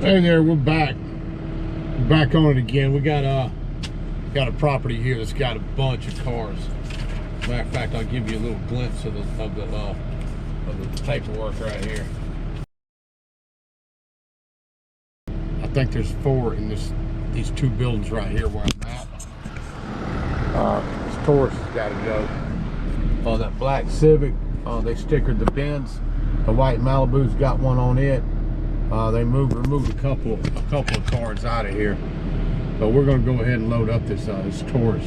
Hey there, we're back. We're back on it again. We got a property here that's got a bunch of cars. Matter of fact, I'll give you a little glimpse of the paperwork right here. I think there's 4 in these 2 buildings right here where I'm at. This Taurus has got to go. That black Civic, they stickered the Benz. The white Malibu's got one on it. They removed a couple of cars out of here, but we're going to go ahead and load up this Taurus.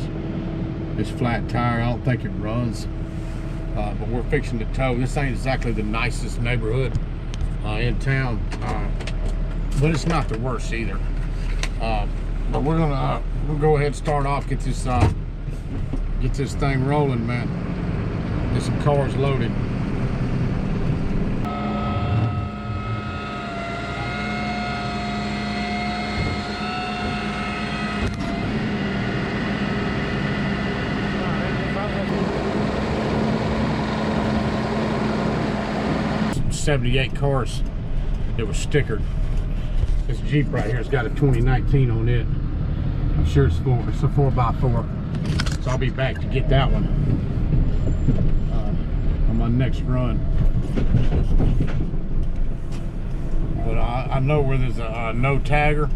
This flat tire, I don't think it runs, but we're fixing to tow. This ain't exactly the nicest neighborhood in town, but it's not the worst either. But we'll go ahead and start off, get this thing rolling, man. Get some cars loaded. '78 cars that were stickered. This Jeep right here has got a 2019 on it. I'm sure it's a 4x4, so I'll be back to get that one on my next run. But I know where there's a no tagger.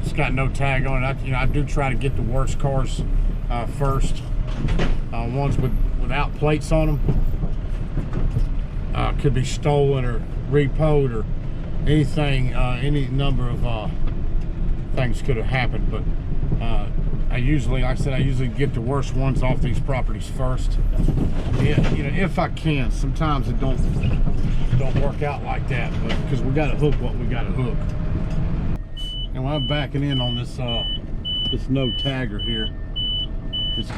It's got no tag on it. I do try to get the worst cars first. Ones without plates on them. Could be stolen or repoed or anything, any number of things could have happened, but I usually get the worst ones off these properties first. Yeah, if I can. Sometimes it don't work out like that, but because we got to hook what we got to hook. And when I'm backing in on this no tagger here, it's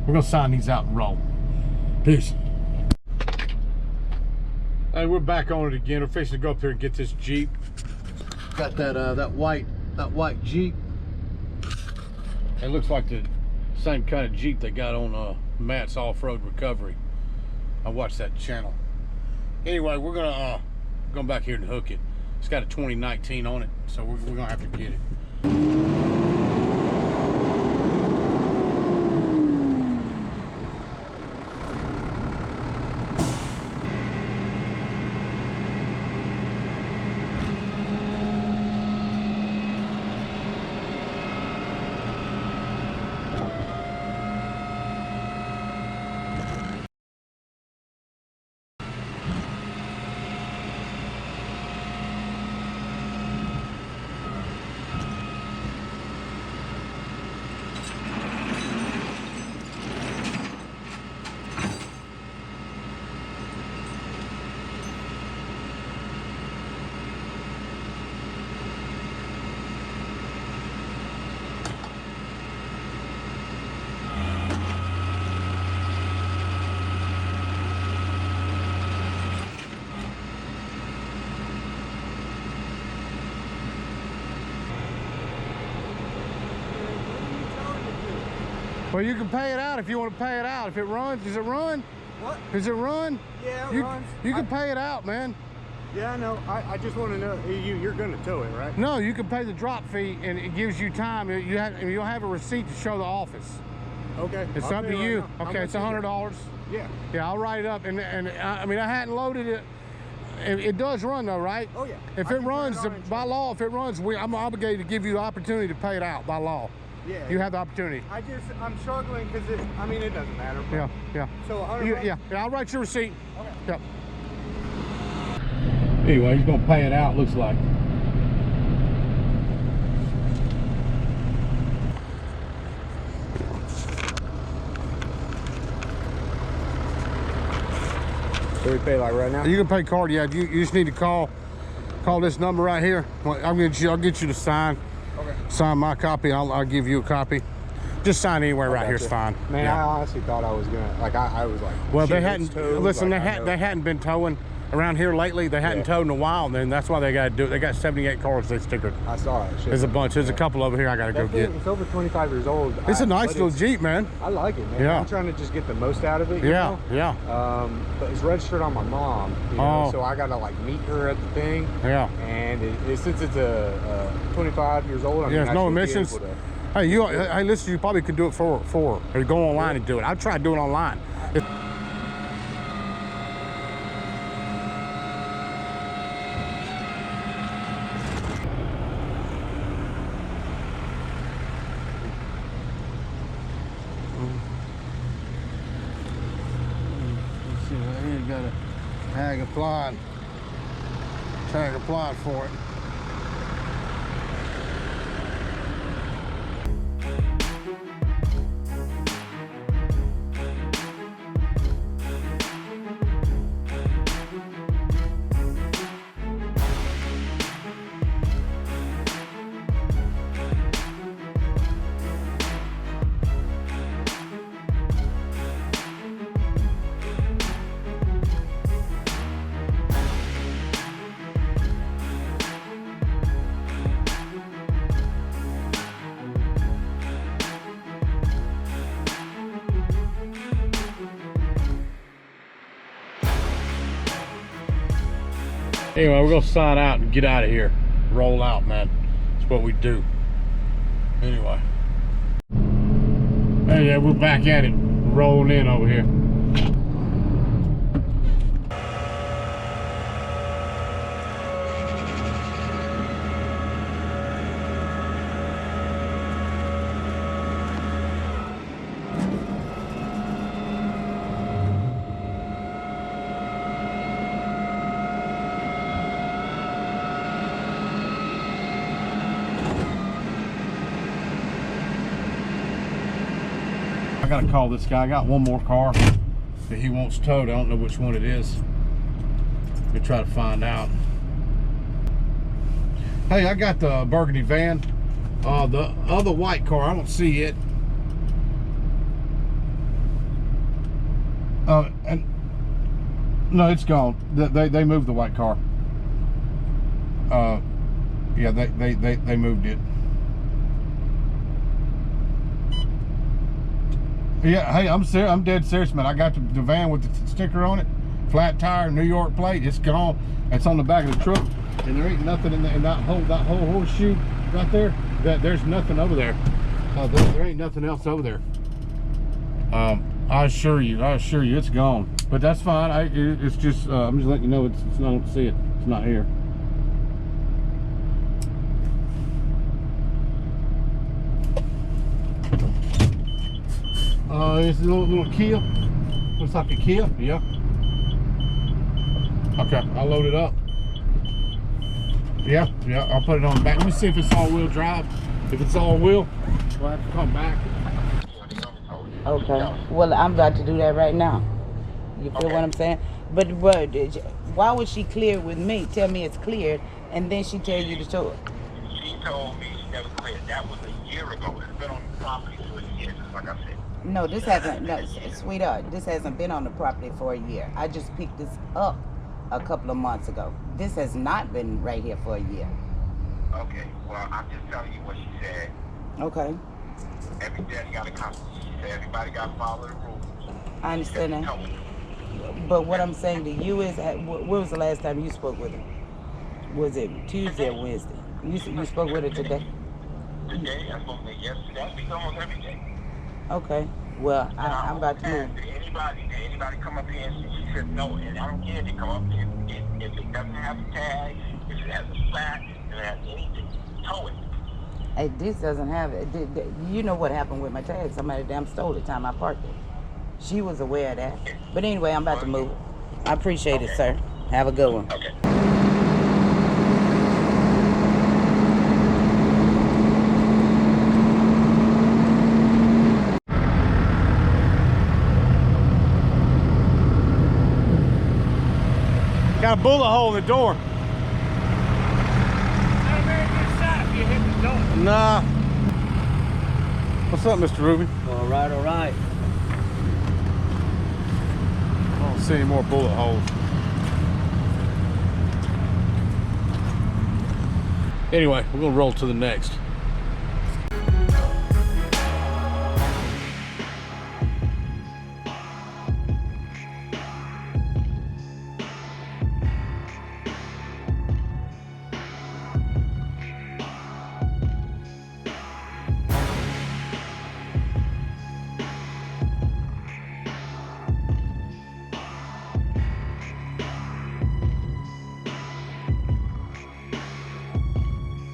we're gonna sign these out and roll. Peace. Hey, we're back on it again. We're fixing to go up here and get this Jeep. Got that white Jeep. It looks like the same kind of Jeep they got on Matt's Off-Road Recovery. I watched that channel. Anyway, we're gonna go back here and hook it. It's got a 2019 on it, so we're gonna have to get it. Well, you can pay it out if you want to pay it out. If it runs, does it run? What? Does it run? Yeah, it runs. You can pay it out, man. Yeah, I know. I just want to know, you're going to tow it, right? No, you can pay the drop fee, and it gives you time. You'll have a receipt to show the office. Okay. It's up to you. Right, okay, it's $100. Yeah. Yeah, I'll write it up. And I mean, I hadn't loaded it. It does run though, right? Oh yeah. If it runs, by law, if it runs, I'm obligated to give you the opportunity to pay it out by law. Yeah. You have the opportunity. I'm struggling because it doesn't matter. Yeah. So 100 Yeah, I'll write your receipt. Okay. Yep. Anyway, he's gonna pay it out, looks like. So we pay like right now? You can pay card, yeah. You just need to call this number right here. I'll get you to sign. Okay. Sign my copy. I'll give you a copy. Just sign anywhere right here is fine. Man, yeah. I honestly thought I was gonna I was like. Well, they hadn't. Listen, they hadn't been towing around here lately. They hadn't towed in a while, and then that's why they got to do it. They got 78 cars they stickered. I saw it. There's a bunch. There's a couple over here I got to go get. It's over 25 years old. It's a nice little Jeep, man. I like it, man. Yeah. I'm trying to just get the most out of it. You know? Yeah. But it's registered on my mom. You know, so I gotta like meet her at the thing. Yeah. And since it's a 25 years old, there's no emissions. Hey, hey, listen, you probably could do it for or you go online and do it. I tried doing it online. Let's see, right here you got a tag applied for it. Anyway, we're gonna sign out and get out of here. Roll out, man. That's what we do. Anyway. Hey, yeah, we're back at it. Rolling in over here. I gotta call this guy. I got one more car that he wants towed. I don't know which one it is. We'll try to find out. Hey, I got the burgundy van. The other white car, I don't see it. And no, it's gone. They moved the white car. Yeah, they moved it. Yeah, hey, I'm dead serious, man. I got the van with the sticker on it, flat tire, New York plate. It's gone. It's on the back of the truck, and there ain't nothing in that whole horseshoe right there. There's nothing over there. There ain't nothing else over there. I assure you, it's gone. But that's fine. It's just I'm just letting you know it's I don't see it. It's not here. It's a little Kia. Looks like a Kia. Yeah. Okay, I'll load it up. Yeah, I'll put it on the back. Let me see if it's all-wheel drive. If it's all-wheel, we'll have to come back. Okay. Well, I'm about to do that right now. You feel what I'm saying? But why would she clear with me? Tell me it's cleared, and then she tell you to tow it. She told me that was cleared. That was a year ago. It's been on the property for a year, just like I said. No, this hasn't. No, sweetheart, this hasn't been on the property for a year. I just picked this up a couple of months ago. This has not been right here for a year. Okay. Well, I'm just telling you what she said. Okay. Every day you got a copy. She So everybody got to follow the rules. I understand that. Towing. But what I'm saying to you is, when was the last time you spoke with her? Was it Tuesday or Wednesday? You spoke with her today? Today, I spoke to her yesterday. I speak almost every day. Okay. Well, I'm about to move. Did anybody come up here and she said no? And I don't care if they come up here. If it doesn't have a tag, if it has a flat, if it has anything, tow it. Hey, this doesn't have it. You know what happened with my tag? Somebody damn stole it time I parked it. She was aware of that. But anyway, I'm about to move. I appreciate it, sir. Have a good one. Okay. Got a bullet hole in the door. Not a very good shot if you hit the door. Nah. What's up, Mr. Ruby? All right, all right. I don't see any more bullet holes. Anyway, we're gonna roll to the next.